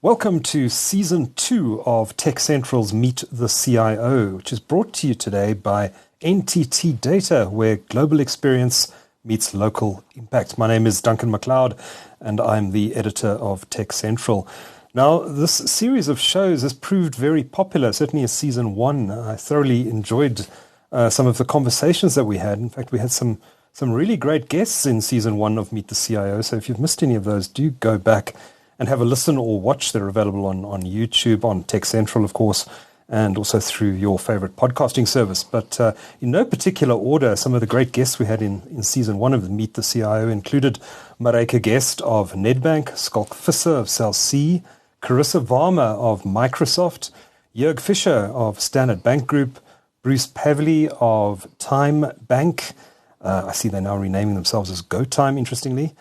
Welcome to Season 2 of TechCentral's Meet the CIO, which is brought to you today by NTT DATA, where global experience meets local impact. My name is Duncan McLeod, and I'm the editor of TechCentral. Now, this series of shows has proved very popular, certainly in Season 1. I thoroughly enjoyed some of the conversations that we had. In fact, we had some really great guests in Season 1 of Meet the CIO, so if you've missed any of those, do go back and have a listen or watch. They're available on YouTube, on TechCentral, of course, and also through your favorite podcasting service. But in no particular order, some of the great guests we had in Season 1 of Meet the CIO included Mareike Guest of Nedbank, Skalk Visser of Cell C, Carissa Varma of Microsoft, Jörg Fischer of Standard Bank Group, Bruce Pavley of Time Bank. I see they're now renaming themselves as GoTime, interestingly.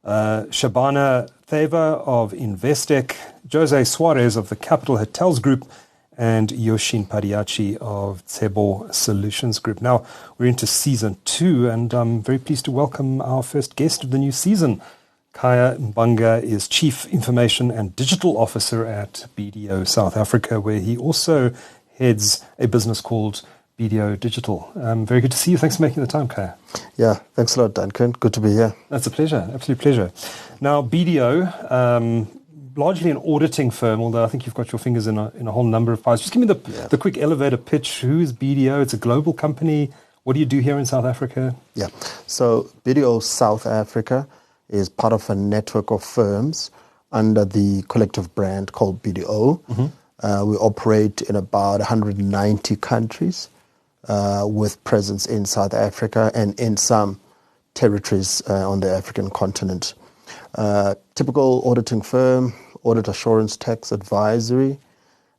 Shabana Theva of Investec, Jose Suarez of the Capital Hotels Group, and Yoshin Padiachi of Tsebo Solutions Group. Now, we're into Season 2, and I'm very pleased to welcome our first guest of the new season. Khaya Mbanga is Chief Information and Digital Officer at BDO South Africa, where he also heads a business called BDO Digital. Very good to see you. Thanks for making the time, Khaya. Yeah, thanks a lot, Duncan. Good to be here. That's a pleasure, absolute pleasure. Now, BDO, largely an auditing firm, although I think you've got your fingers in a whole number of pies. Just give me the quick elevator pitch. Who is BDO? It's a global company. What do you do here in South Africa? Yeah, so BDO South Africa is part of a network of firms under the collective brand called BDO. Mm-hmm. We operate in about 190 countries. With presence in South Africa and in some territories on the African continent. Typical auditing firm, audit assurance tax advisory.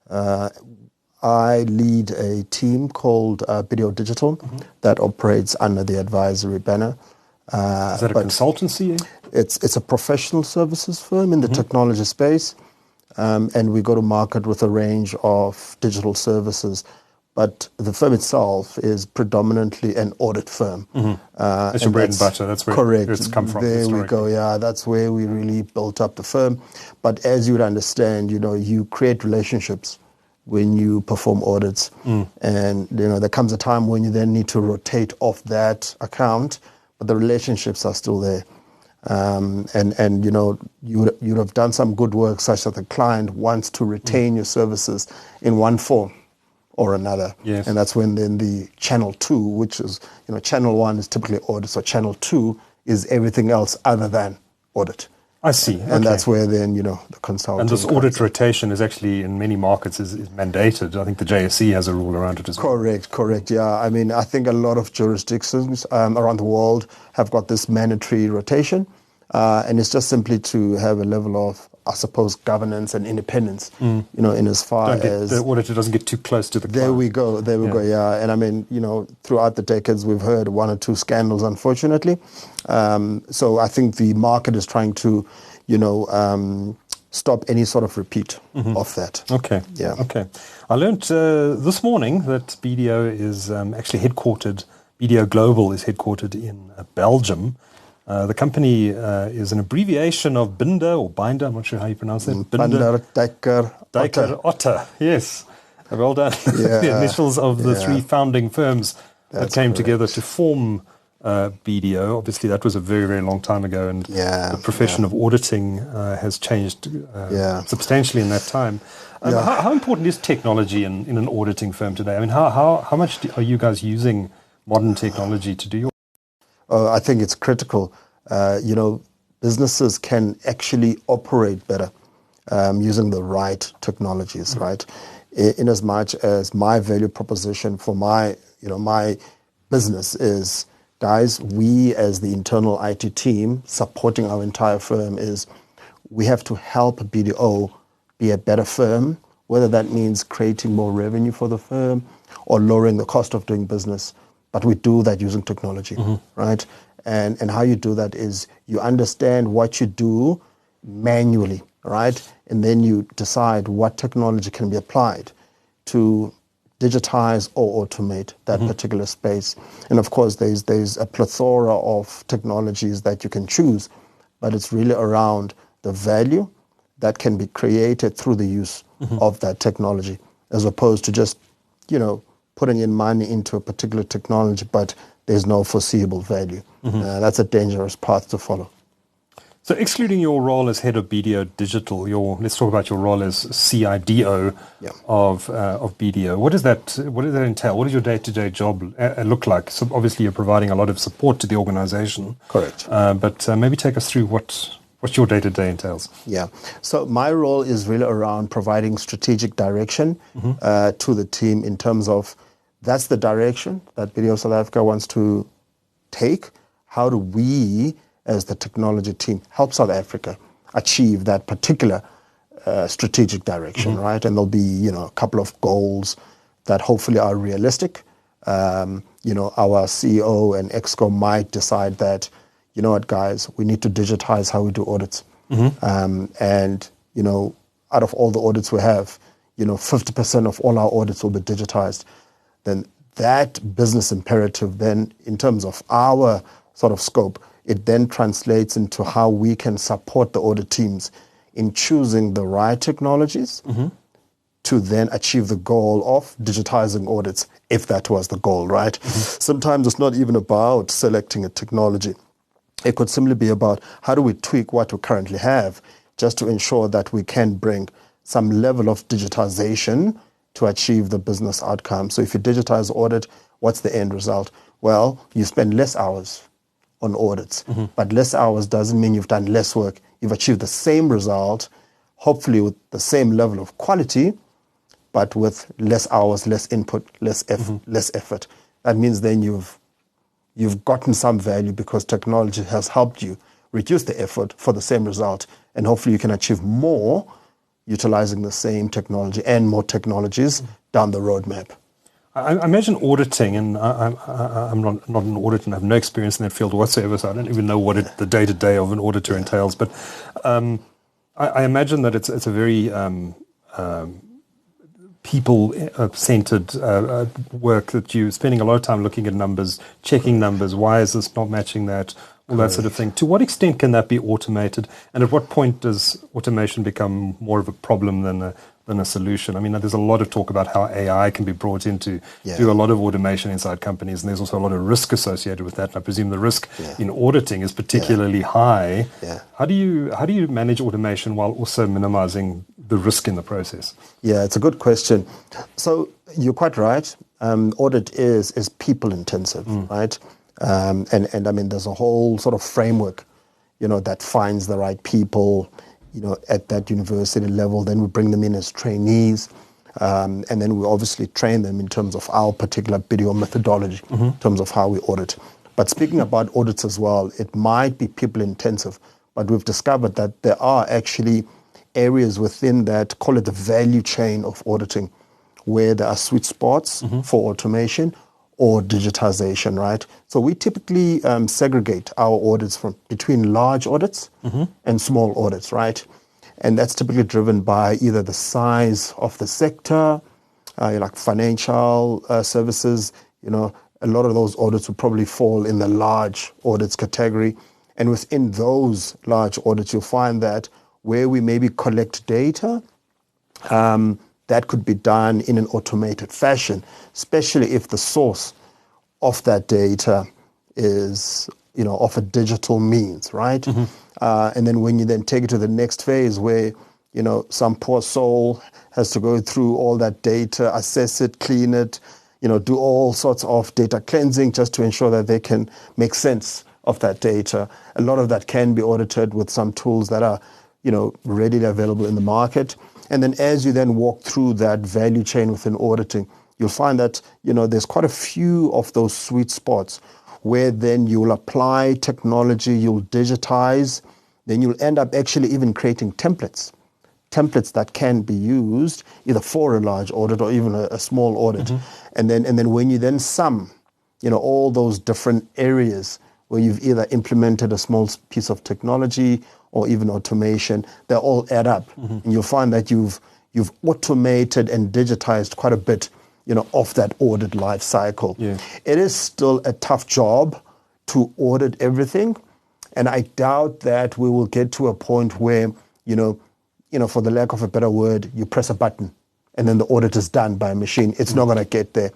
I lead a team called BDO Digital that operates under the advisory banner. Is that a consultancy? It's a professional services firm in the technology space, and we go to market with a range of digital services. But the firm itself is predominantly an audit firm. That's your bread and butter. That's where it's come from. There we go. Yeah, that's where we really built up the firm. But as you would understand, you create relationships when you perform audits. And, there comes a time when you then need to rotate off that account, but the relationships are still there. You'd have done some good work such that the client wants to retain your services in one form or another. Yes. And that's when then the channel 2, which is, channel 1 is typically audit, so channel 2 is everything else other than audit. I see. And that's where then, the consulting. And this audit rotation is actually in many markets is mandated. I think the JSE has a rule around it as well. Correct. Yeah. I mean, I think a lot of jurisdictions around the world have got this mandatory rotation. And it's just simply to have a level of, I suppose, governance and independence, in as far as... The auditor doesn't get too close to the client. There we go, yeah. And I mean, throughout the decades, we've heard one or two scandals, unfortunately. So I think the market is trying to, stop any sort of repeat of that. Okay. Yeah. Okay. I learned this morning that BDO is actually headquartered, BDO Global is headquartered in Belgium. The company is an abbreviation of Binder or Binder, I'm not sure how you pronounce it. Binder, Dijker, Otte. Yes. Well done. Yeah. The initials of the three founding firms that came together to form BDO. Obviously, that was a very, very long time ago, and the profession of auditing has changed substantially in that time. How important is technology in an auditing firm today? I mean, how much are you guys using modern technology to do your I think it's critical. Businesses can actually operate better using the right technologies, right? In as much as my value proposition for my business is, guys, we as the internal IT team supporting our entire firm is we have to help BDO be a better firm, whether that means creating more revenue for the firm or lowering the cost of doing business. But we do that using technology, right? And how you do that is you understand what you do manually, right? And then you decide what technology can be applied to digitize or automate that particular space. And of course, there's a plethora of technologies that you can choose, but it's really around the value that can be created through the use of that technology, as opposed to just, putting in money into a particular technology, but there's no foreseeable value. That's a dangerous path to follow. So excluding your role as head of BDO Digital, let's talk about your role as CIDO of BDO. What does that entail? What does your day-to-day job look like? So obviously you're providing a lot of support to the organization. Correct. But maybe take us through what your day-to-day entails. Yeah. So my role is really around providing strategic direction to the team in terms of that's the direction that BDO South Africa wants to take. How do we, as the technology team, help South Africa achieve that particular strategic direction, right? And there'll be, a couple of goals that hopefully are realistic. Our CEO and ExCo might decide that, you know what, guys, we need to digitize how we do audits. And, out of all the audits we have, 50% of all our audits will be digitized. Then that business imperative then, in terms of our sort of scope, it then translates into how we can support the audit teams in choosing the right technologies to then achieve the goal of digitizing audits, if that was the goal, right? Sometimes it's not even about selecting a technology. It could simply be about how do we tweak what we currently have just to ensure that we can bring some level of digitization to achieve the business outcome. So if you digitize audit, what's the end result? Well, you spend less hours on audits, but less hours doesn't mean you've done less work. You've achieved the same result, hopefully with the same level of quality, but with less hours, less input, less effort. That means then you've gotten some value because technology has helped you reduce the effort for the same result, and hopefully you can achieve more utilizing the same technology and more technologies down the roadmap. I imagine auditing, and I'm not an auditor and I have no experience in that field whatsoever, so I don't even know what the day-to-day of an auditor entails. But I imagine that it's a very people-centered work, that you're spending a lot of time looking at numbers, checking numbers. Why is this not matching that? All that sort of thing. To what extent can that be automated? And at what point does automation become more of a problem than a solution? I mean, there's a lot of talk about how AI can be brought in to do a lot of automation inside companies, and there's also a lot of risk associated with that. And I presume the risk in auditing is particularly high. How do you manage automation while also minimizing the risk in the process? Yeah, it's a good question. So you're quite right. Audit is people intensive, right? And I mean, there's a whole sort of framework, that finds the right people, at that university level. Then we bring them in as trainees. And then we obviously train them in terms of our particular BDO methodology, in terms of how we audit. But speaking about audits as well, it might be people intensive, but we've discovered that there are actually areas within that, call it the value chain of auditing, where there are sweet spots for automation or digitization, right? So we typically segregate our audits between large audits and small audits, right? And that's typically driven by either the size of the sector, like financial services. A lot of those audits would probably fall in the large audits category. And within those large audits, you'll find that where we maybe collect data, that could be done in an automated fashion, especially if the source of that data is, of a digital means, right? And then when you then take it to the next phase where, some poor soul has to go through all that data, assess it, clean it, do all sorts of data cleansing just to ensure that they can make sense of that data. A lot of that can be audited with some tools that are, readily available in the market. And then as you then walk through that value chain within auditing, you'll find that, there's quite a few of those sweet spots where then you'll apply technology, you'll digitize, then you'll end up actually even creating templates that can be used either for a large audit or even a small audit. And then when you then sum, all those different areas where you've either implemented a small piece of technology or even automation, they all add up. And you'll find that you've automated and digitized quite a bit, of that audit life cycle. It is still a tough job to audit everything. And I doubt that we will get to a point where, for the lack of a better word, you press a button and then the audit is done by a machine. It's not going to get there.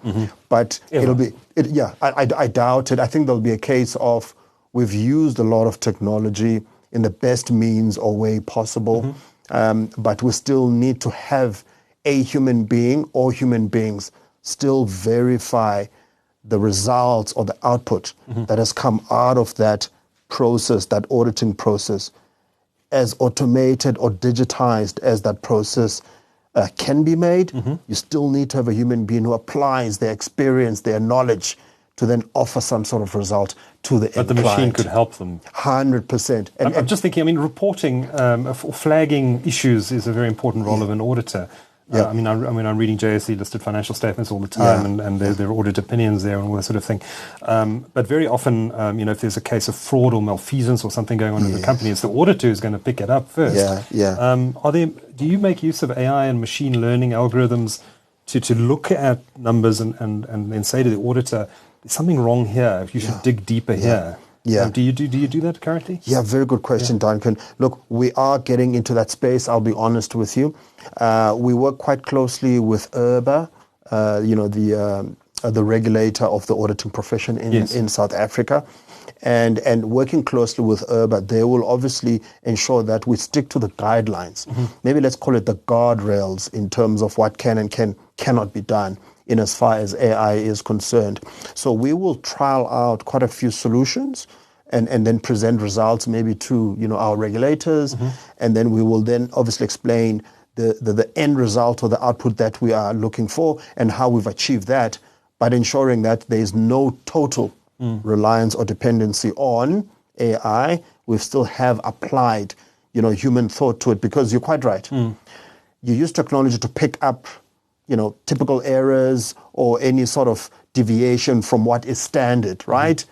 But I doubt it. I think there'll be a case of we've used a lot of technology in the best means or way possible, but we still need to have a human being or human beings still verify the results or the output that has come out of that process, that auditing process, as automated or digitized as that process can be made. You still need to have a human being who applies their experience, their knowledge, to then offer some sort of result to the end client. But the machine could help them. 100%. I'm just thinking, reporting or flagging issues is a very important role of an auditor. I'm reading JSE listed financial statements all the time, and there are audit opinions there and all that sort of thing. But very often, if there's a case of fraud or malfeasance or something going on in the company, it's the auditor who's going to pick it up first. Do you make use of AI and machine learning algorithms to look at numbers and then say to the auditor, there's something wrong here, you should dig deeper here? Do you do that currently? Yeah, very good question, Duncan. Look, we are getting into that space, I'll be honest with you. We work quite closely with IRBA, the regulator of the auditing profession in South Africa. And working closely with IRBA, they will obviously ensure that we stick to the guidelines. Maybe let's call it the guardrails in terms of what can and cannot be done in as far as AI is concerned. So we will trial out quite a few solutions and then present results maybe to our regulators, and then we will then obviously explain the end result or the output that we are looking for and how we've achieved that, but ensuring that there is no total reliance or dependency on AI. We still have applied human thought to it, because you're quite right. You use technology to pick up typical errors or any sort of deviation from what is standard, right?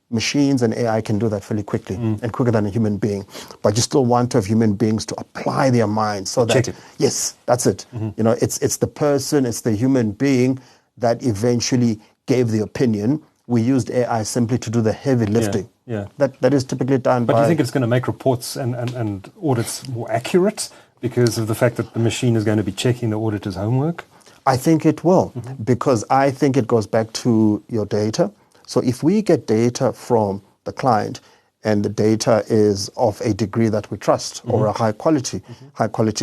Machines and AI can do that fairly quickly and quicker than a human being. But you still want to have human beings to apply their minds so that, yes, that's it. It's the person, it's the human being that eventually gave the opinion. We used AI simply to do the heavy lifting. That is typically done by... But do you think it's going to make reports and audits more accurate because of the fact that the machine is going to be checking the auditor's homework? I think it will, because I think it goes back to your data. So if we get data from the client and the data is of a degree that we trust or a high quality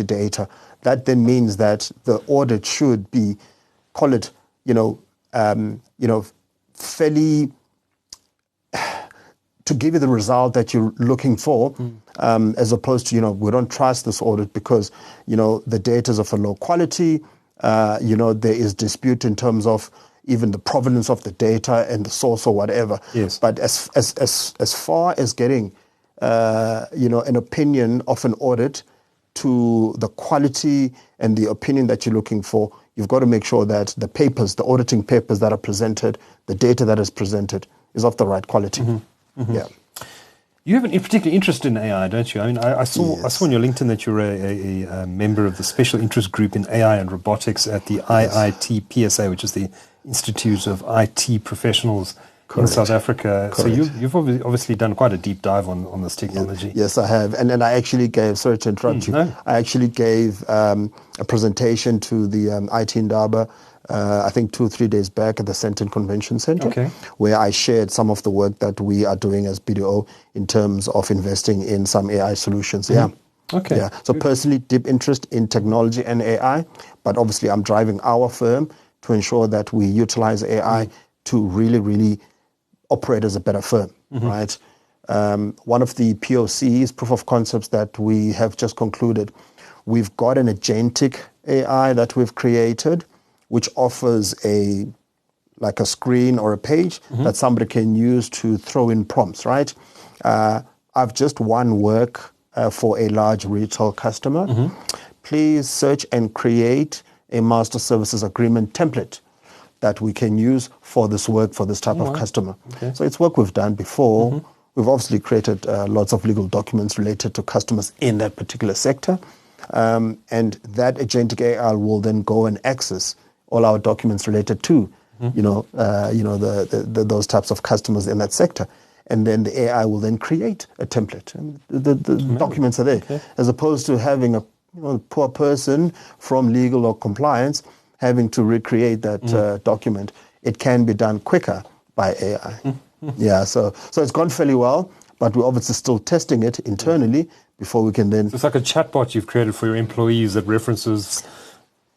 data, that then means that the audit should be, call it, fairly, to give you the result that you're looking for, as opposed to, we don't trust this audit because, the data is of a low quality. There is dispute in terms of even the provenance of the data and the source or whatever. Yes. But as far as getting, an opinion of an audit to the quality and the opinion that you're looking for, you've got to make sure that the papers, the auditing papers that are presented, the data that is presented is of the right quality. Yeah. You have a particular interest in AI, don't you? I mean, I saw on your LinkedIn that you're a member of the special interest group in AI and robotics at the IIT-PSA, which is the Institute of IT Professionals in South Africa. Correct. So you've obviously done quite a deep dive on this technology. Yes, I have. And then I actually gave, sorry to interrupt you, I actually gave a presentation to the IT Indaba, I think 2 or 3 days back at the Centre Convention Centre, where I shared some of the work that we are doing as BDO in terms of investing in some AI solutions. So personally, deep interest in technology and AI, but obviously I'm driving our firm to ensure that we utilize AI to really, really operate as a better firm, right? One of the POCs, proof of concepts, that we have just concluded, we've got an agentic AI that we've created, which offers a screen or a page that somebody can use to throw in prompts, right? I've just won work for a large retail customer. Please search and create a master services agreement template that we can use for this work for this type of customer. So it's work we've done before. We've obviously created lots of legal documents related to customers in that particular sector. And that agentic AI will then go and access all our documents related to, those types of customers in that sector. And then the AI will then create a template. And the documents are there. As opposed to having poor person from legal or compliance having to recreate that document. It can be done quicker by AI. Yeah, so it's gone fairly well, but we're obviously still testing it internally before we can then... So it's like a chatbot you've created for your employees that references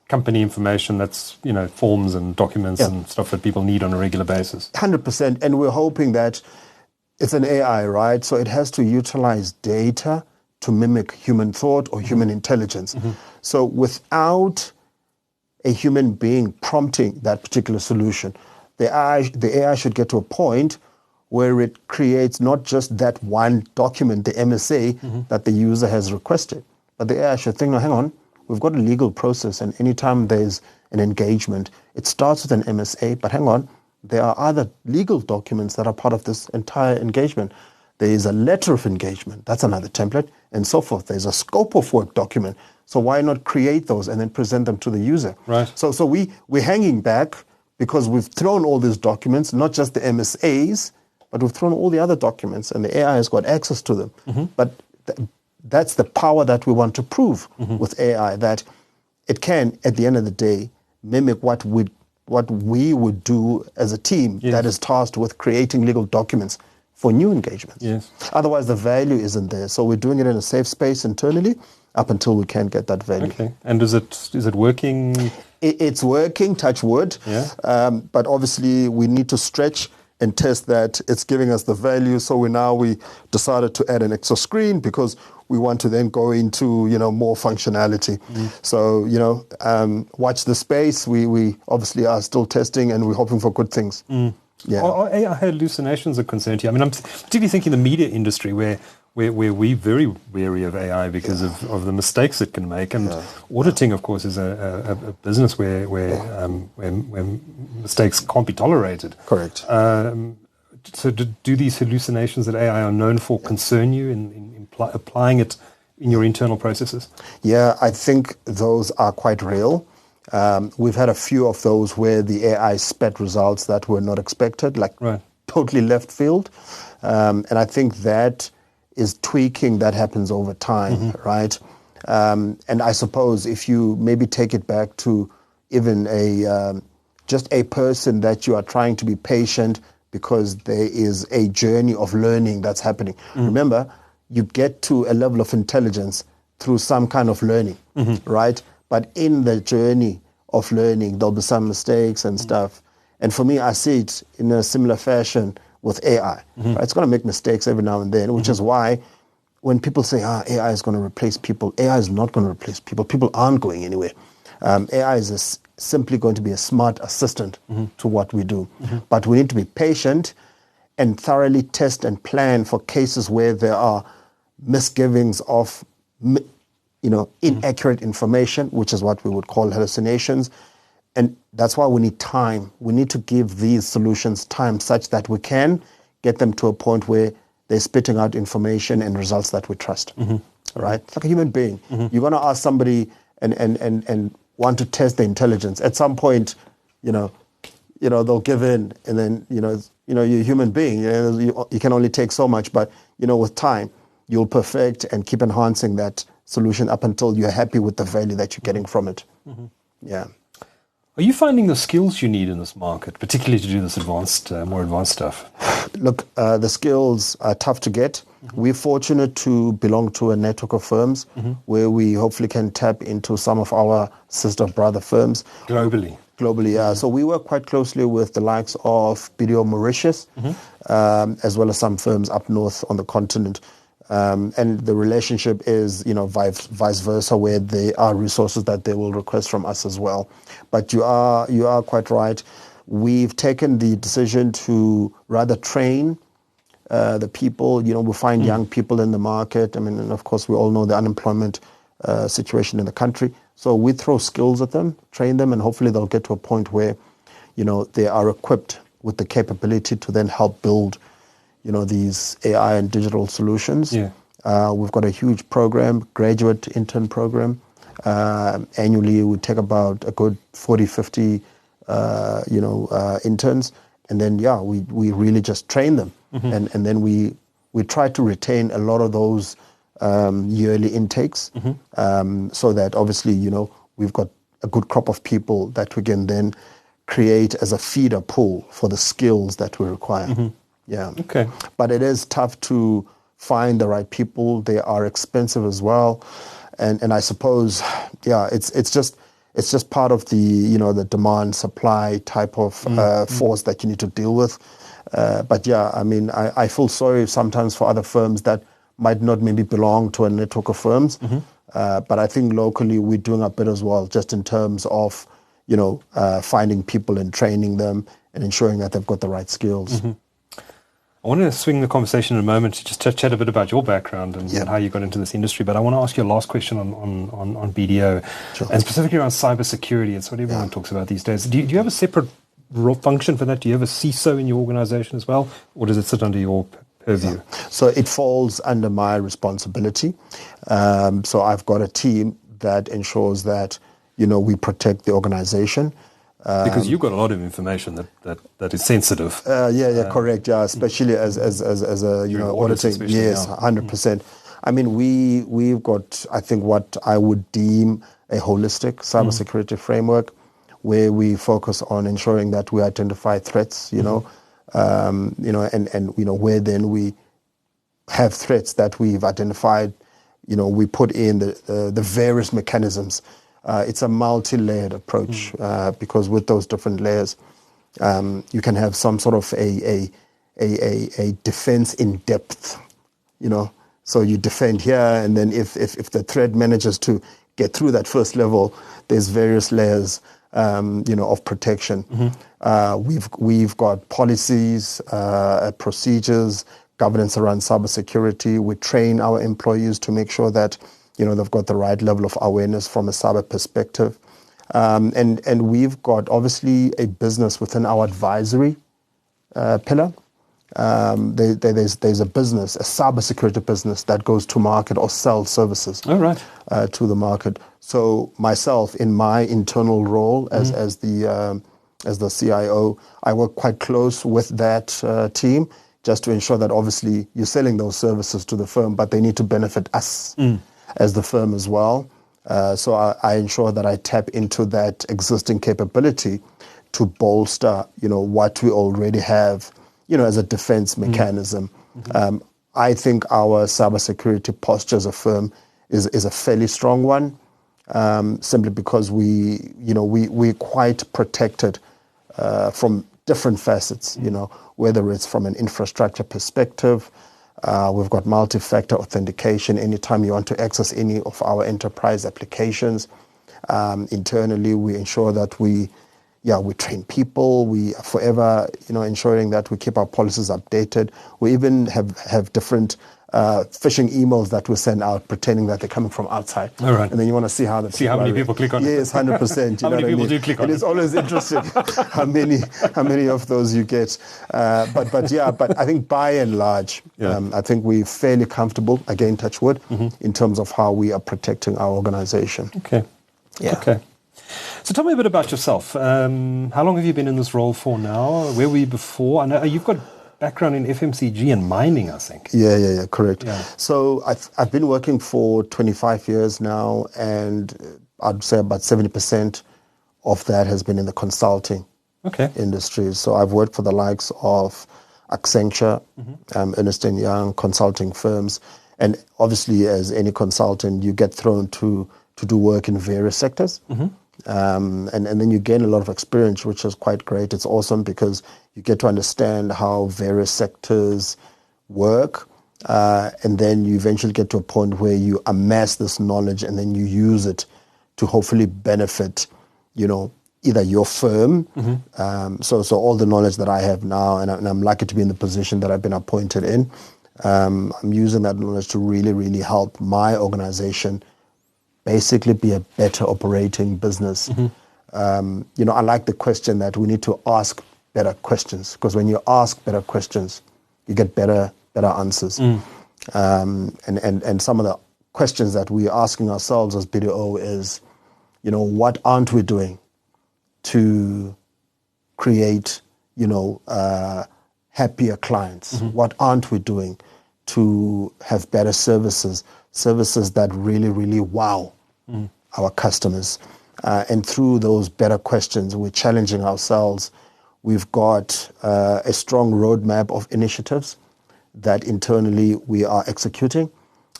company information, that's, forms and documents and stuff that people need on a regular basis. 100%. And we're hoping that it's an AI, right? So it has to utilize data to mimic human thought or human intelligence. So without a human being prompting that particular solution, the AI should get to a point where it creates not just that one document, the MSA, that the user has requested, but the AI should think, no, hang on, we've got a legal process, and anytime there's an engagement, it starts with an MSA, but hang on, there are other legal documents that are part of this entire engagement. There is a letter of engagement, that's another template, and so forth. There's a scope of work document. So why not create those and then present them to the user? Right. So we're hanging back because we've thrown all these documents, not just the MSAs, but we've thrown all the other documents, and the AI has got access to them. But that's the power that we want to prove with AI, that it can, at the end of the day, mimic what we would do as a team that is tasked with creating legal documents for new engagements. Yes. Otherwise, the value isn't there. So we're doing it in a safe space internally up until we can get that value. Okay. And is it working? It's working, touch wood. Yeah. But obviously, we need to stretch and test that it's giving us the value. So we decided to add an extra screen because we want to then go into, more functionality. So, watch the space. We obviously are still testing, and we're hoping for good things. Yeah. Are AI hallucinations a concern to you? I mean, I'm particularly thinking the media industry where we're very wary of AI because of the mistakes it can make. And auditing, of course, is a business where mistakes can't be tolerated. Correct. So do these hallucinations that AI are known for concern you in applying it in your internal processes? Yeah, I think those are quite real. We've had a few of those where the AI spat results that were not expected, like totally left field. And I think that is tweaking that happens over time, right? And I suppose if you maybe take it back to even just a person that you are trying to be patient because there is a journey of learning that's happening. Remember, you get to a level of intelligence through some kind of learning, right? But in the journey of learning, there'll be some mistakes and stuff. And for me, I see it in a similar fashion with AI. Right? It's going to make mistakes every now and then, which is why when people say, AI is going to replace people, AI is not going to replace people. People aren't going anywhere. AI is simply going to be a smart assistant to what we do. But we need to be patient and thoroughly test and plan for cases where there are misgivings of inaccurate information, which is what we would call hallucinations. And that's why we need time. We need to give these solutions time such that we can get them to a point where they're spitting out information and results that we trust. Right? It's like a human being. You're going to ask somebody and want to test their intelligence. At some point, they'll give in, and then, you're a human being. You can only take so much, but, with time, you'll perfect and keep enhancing that solution up until you're happy with the value that you're getting from it. Yeah. Are you finding the skills you need in this market, particularly to do this more advanced stuff? Look, the skills are tough to get. We're fortunate to belong to a network of firms where we hopefully can tap into some of our sister brother firms. Globally, yeah. So we work quite closely with the likes of BDO Mauritius, as well as some firms up north on the continent. And the relationship is, vice versa, where there are resources that they will request from us as well. But you are quite right. We've taken the decision to rather train the people. We find young people in the market. I mean, and of course, we all know the unemployment situation in the country. So we throw skills at them, train them, and hopefully they'll get to a point where, they are equipped with the capability to then help build these AI and digital solutions. Yeah. We've got a huge program, graduate intern program. Annually, we take about a good 40, 50, interns. And then, we really just train them. And then we try to retain a lot of those yearly intakes, so that obviously, we've got a good crop of people that we can then create as a feeder pool for the skills that we require. Yeah. Okay. But it is tough to find the right people. They are expensive as well. And I suppose, it's just part of the, the demand supply type of force that you need to deal with. But I feel sorry sometimes for other firms that might not maybe belong to a network of firms. But I think locally we're doing a bit as well, just in terms of, finding people and training them and ensuring that they've got the right skills. I want to swing the conversation in a moment to just chat a bit about your background and how you got into this industry. But I want to ask you a last question on BDO, and specifically around cybersecurity. It's what everyone talks about these days. Do you have a separate function for that? Do you have a CISO in your organization as well? Or does it sit under your purview? So it falls under my responsibility. So I've got a team that ensures that, we protect the organization. Because you've got a lot of information that is sensitive. Correct. Yeah, especially as a auditing. Yes, 100%. I mean, we've got, I think, what I would deem a holistic cybersecurity framework, where we focus on ensuring that we identify threats. And where then we have threats that we've identified. We put in the various mechanisms. It's a multi-layered approach because with those different layers, you can have some sort of a defense in depth, So you defend here, and then if the threat manages to get through that first level, there's various layers, of protection. We've got policies, procedures, governance around cybersecurity. We train our employees to make sure that they've got the right level of awareness from a cyber perspective. And we've got obviously a business within our advisory pillar. There's a business, a cybersecurity business that goes to market or sells services to the market. So myself, in my internal role as the CIO, I work quite close with that team just to ensure that obviously you're selling those services to the firm, but they need to benefit us as the firm as well. So I ensure that I tap into that existing capability to bolster, what we already have, as a defense mechanism. I think our cybersecurity posture as a firm is a fairly strong one, simply because we're quite protected from different facets, whether it's from an infrastructure perspective. We've got multi-factor authentication anytime you want to access any of our enterprise applications. Internally, we ensure that we train people. We are forever, ensuring that we keep our policies updated. We even have different phishing emails that we send out pretending that they're coming from outside. All right. And then you want to see how many people click on it. Yes, 100%. How many people do click on it? It is always interesting how many of those you get. But I think by and large, I think we're fairly comfortable, again, touch wood, in terms of how we are protecting our organization. Okay. Yeah. Okay. So tell me a bit about yourself. How long have you been in this role for now? Where were you before? I know you've got background in FMCG and mining, I think. Yeah, correct. Yeah. So I've been working for 25 years now, and I'd say about 70% of that has been in the consulting industry. So I've worked for the likes of Accenture, Ernst & Young, consulting firms. And obviously, as any consultant, you get thrown to do work in various sectors. And then you gain a lot of experience, which is quite great. It's awesome because you get to understand how various sectors work. And then you eventually get to a point where you amass this knowledge and then you use it to hopefully benefit, either your firm. So all the knowledge that I have now, and I'm lucky to be in the position that I've been appointed in, I'm using that knowledge to really, really help my organization basically be a better operating business. I like the question that we need to ask better questions, because when you ask better questions, you get better answers. And some of the questions that we're asking ourselves as BDO is, what aren't we doing to create, happier clients? What aren't we doing to have better services services that really, really wow our customers. And through those better questions, we're challenging ourselves. We've got a strong roadmap of initiatives that internally we are executing.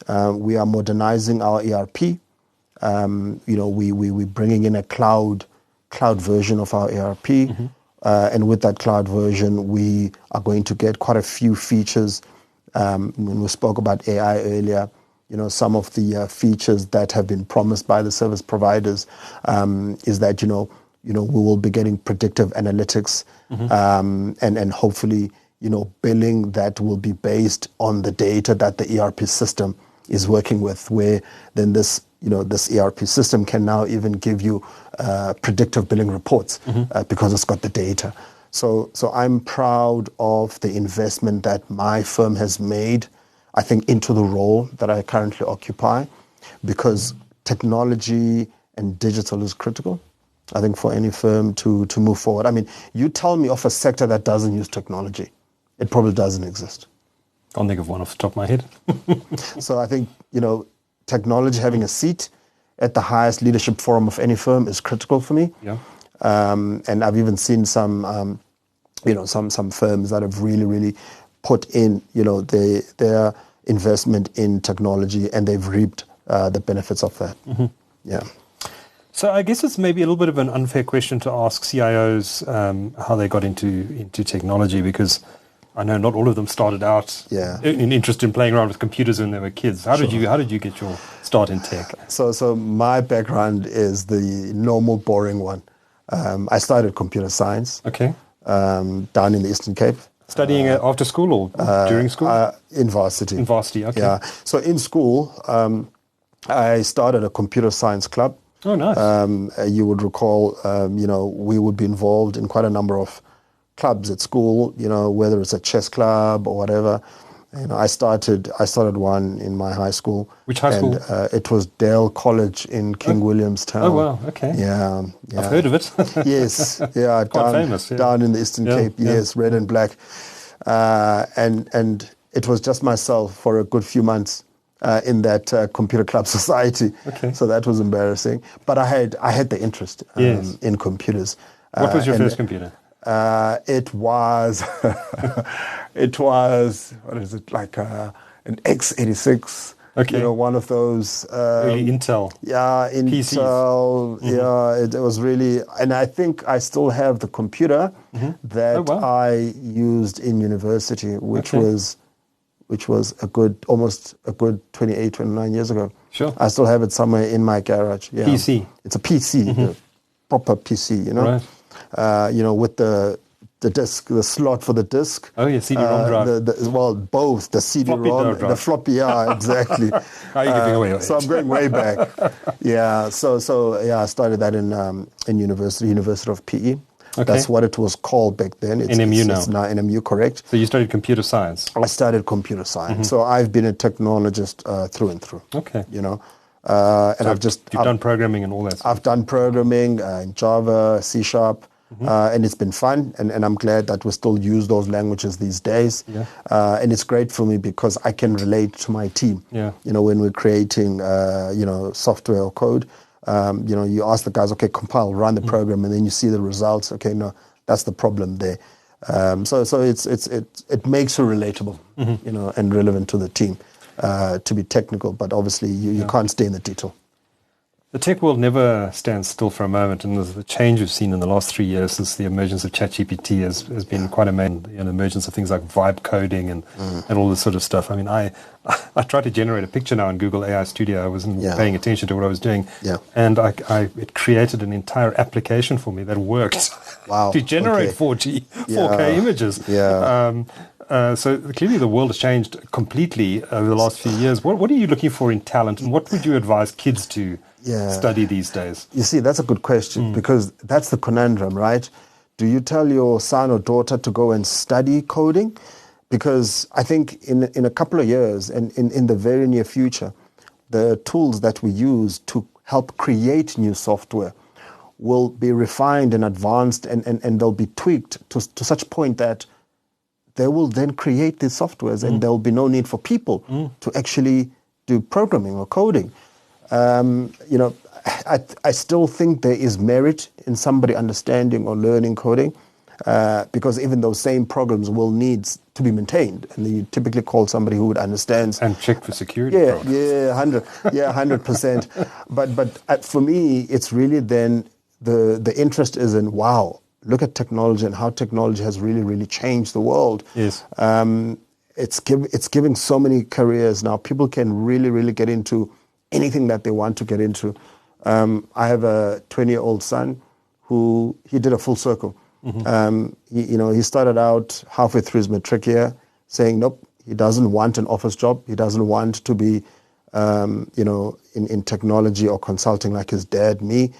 We are modernizing our ERP. We're bringing in a cloud version of our ERP. And with that cloud version, we are going to get quite a few features. When we spoke about AI earlier, some of the features that have been promised by the service providers is that, we will be getting predictive analytics and hopefully, billing that will be based on the data that the ERP system is working with, where then this ERP system can now even give you predictive billing reports because it's got the data. So I'm proud of the investment that my firm has made, I think, into the role that I currently occupy, because technology and digital is critical, I think, for any firm to move forward. I mean, you tell me of a sector that doesn't use technology. It probably doesn't exist. Can't think of one off the top of my head. So I think, technology having a seat at the highest leadership forum of any firm is critical for me. Yeah. And I've even seen some firms that have really, really put in, their investment in technology, and they've reaped the benefits of that. Yeah. So I guess it's maybe a little bit of an unfair question to ask CIOs how they got into technology, because I know not all of them started out in interest in playing around with computers when they were kids. How did you get your start in tech? So my background is the normal, boring one. I started computer science. Okay. Down in the Eastern Cape. Studying after school or during school? In varsity. In varsity, okay. Yeah. So in school, I started a computer science club. Oh, nice. You would recall, we would be involved in quite a number of clubs at school, whether it's a chess club or whatever. I started one in my high school. Which high school? It was Dale College in King Williamstown. Oh, wow, okay. Yeah. I've heard of it. Yes, yeah. Quite famous. Yeah. Down in the Eastern Cape, yes, red and black. And it was just myself for a good few months in that computer club society. Okay. So that was embarrassing. But I had the interest in computers. What was your first computer? It was what is it, like an x86? Okay. One of those early Intel. Yeah, Intel. PCs. Yeah, it was really, and I think I still have the computer that I used in university, which was almost a good 28, 29 years ago. Sure. I still have it somewhere in my garage. Yeah. PC. It's a PC, a proper PC. Right. With the disk, the slot for the disk. Oh, yeah, CD-ROM drive. Both the CD-ROM, the floppy. Yeah, exactly. How are you giving away? So I'm going way back. Yeah. So I started that in University of PE. Okay. That's what it was called back then. NMU now. It's now NMU, correct. So you studied computer science? I studied computer science. So I've been a technologist through and through. Okay. And so I've done programming and all that stuff. I've done programming in Java, C#, and it's been fun. And I'm glad that we still use those languages these days. Yeah. And it's great for me because I can relate to my team. Yeah. When we're creating, software or code. You ask the guys, okay, compile, run the program, and then you see the results. Okay, no, that's the problem there. So it makes you relatable, and relevant to the team, to be technical. But obviously, you can't stay in the detail. The tech world never stands still for a moment, and the change we've seen in the last 3 years since the emergence of ChatGPT has been quite amazing. The emergence of things like vibe coding and all this sort of stuff. I mean, I tried to generate a picture now in Google AI Studio. I wasn't paying attention to what I was doing, and it created an entire application for me that worked. Wow! To generate 4K images. Yeah. So clearly the world has changed completely over the last few years. What are you looking for in talent, and what would you advise kids to study these days? You see, that's a good question because that's the conundrum, right? Do you tell your son or daughter to go and study coding? Because I think in a couple of years and in the very near future, the tools that we use to help create new software will be refined and advanced and they'll be tweaked to such a point that they will then create these softwares and there will be no need for people to actually do programming or coding. I still think there is merit in somebody understanding or learning coding, because even those same programs will need to be maintained, and you typically call somebody who would understand and check for security. 100%. But for me, it's really then the interest is in, wow, look at technology and how technology has really, really changed the world. Yes. It's giving so many careers now. People can really, really get into anything that they want to get into. I have a 20-year-old son who he did a full circle. He started out halfway through his matric year saying, nope, he doesn't want an office job. He doesn't want to be, in technology or consulting like his dad, me.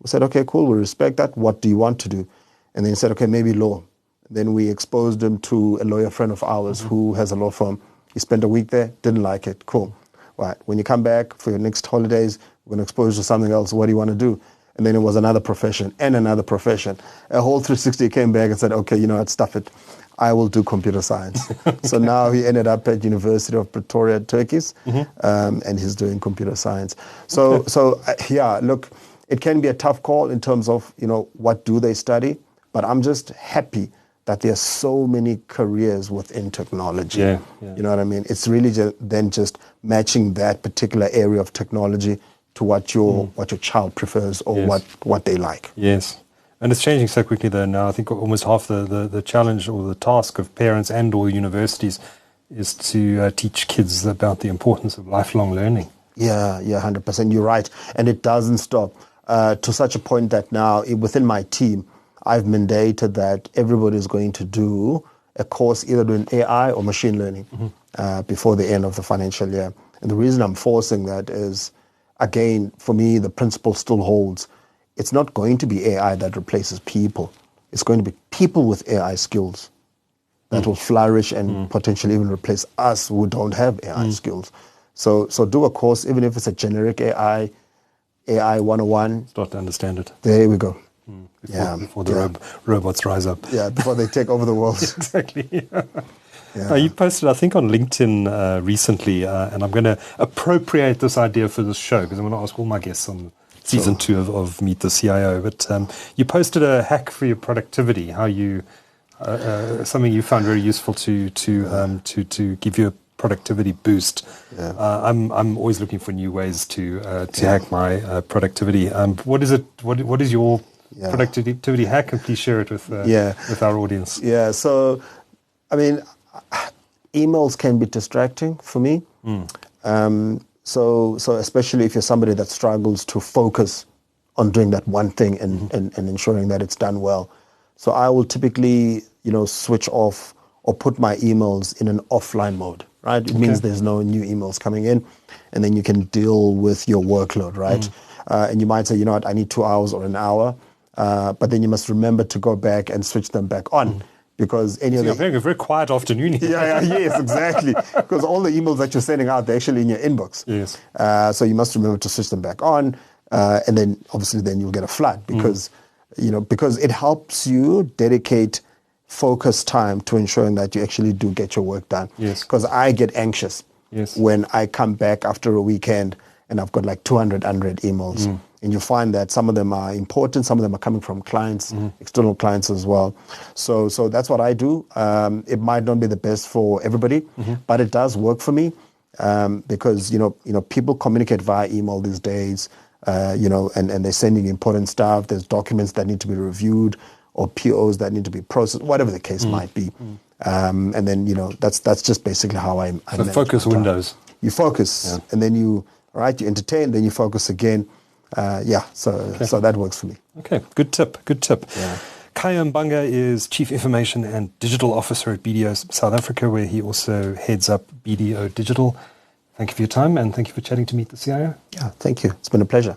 We said, okay, cool, we respect that. What do you want to do? And then he said, okay, maybe law. Then we exposed him to a lawyer friend of ours who has a law firm. He spent a week there, didn't like it. Cool. Right. When you come back for your next holidays, we're going to expose you to something else. What do you want to do? And then it was another profession and another profession. A whole 360 came back and said, okay, you know what, stuff it. I will do computer science. So now he ended up at University of Pretoria, Turkey, and he's doing computer science. So look, it can be a tough call in terms of, what do they study? But I'm just happy that there are so many careers within technology. Yeah. You know what I mean? It's really just matching that particular area of technology to what your child prefers or what they like. Yes. And it's changing so quickly though now. I think almost half the challenge or the task of parents and or universities is to teach kids about the importance of lifelong learning. Yeah, 100%. You're right. And it doesn't stop to such a point that now within my team, I've mandated that everybody is going to do a course either doing AI or machine learning before the end of the financial year. And the reason I'm forcing that is, again, for me, the principle still holds. It's not going to be AI that replaces people. It's going to be people with AI skills that will flourish and potentially even replace us who don't have AI skills. So do a course, even if it's a generic AI 101. Start to understand it. There we go. Before the robots rise up. Yeah, before they take over the world. Exactly. You posted, I think, on LinkedIn recently, and I'm going to appropriate this idea for this show because I'm going to ask all my guests on season 2 of Meet the CIO. But you posted a hack for your productivity, how you something you found very useful to give you a productivity boost. I'm always looking for new ways to hack my productivity. What is it? What is your productivity hack? And please share it with our audience. Yeah. So, I mean, emails can be distracting for me. So especially if you're somebody that struggles to focus on doing that one thing and ensuring that it's done well. So I will typically, switch off or put my emails in an offline mode, right? It means there's no new emails coming in, and then you can deal with your workload, right? And you might say, you know what, I need 2 hours or an hour, but then you must remember to go back and switch them back on. Because you're having a very quiet afternoon here. Yes, exactly. Because all the emails that you're sending out, they're actually in your inbox. Yes. So you must remember to switch them back on, and then obviously then you'll get a flood because because it helps you dedicate focus time to ensuring that you actually do get your work done. Yes. Because I get anxious when I come back after a weekend and I've got like 200 emails. And you find that some of them are important, some of them are coming from clients, external clients as well. So that's what I do. It might not be the best for everybody, but it does work for me because people communicate via email these days. And they're sending important stuff. There's documents that need to be reviewed or POs that need to be processed, whatever the case might be. And then that's just basically how I so focus windows. You focus, and then you entertain, then you focus again. So that works for me. Okay, good tip. Yeah. Khaya Mbanga is Chief Information and Digital Officer at BDO South Africa, where he also heads up BDO Digital. Thank you for your time, and thank you for chatting to Meet the CIO. Yeah, thank you. It's been a pleasure.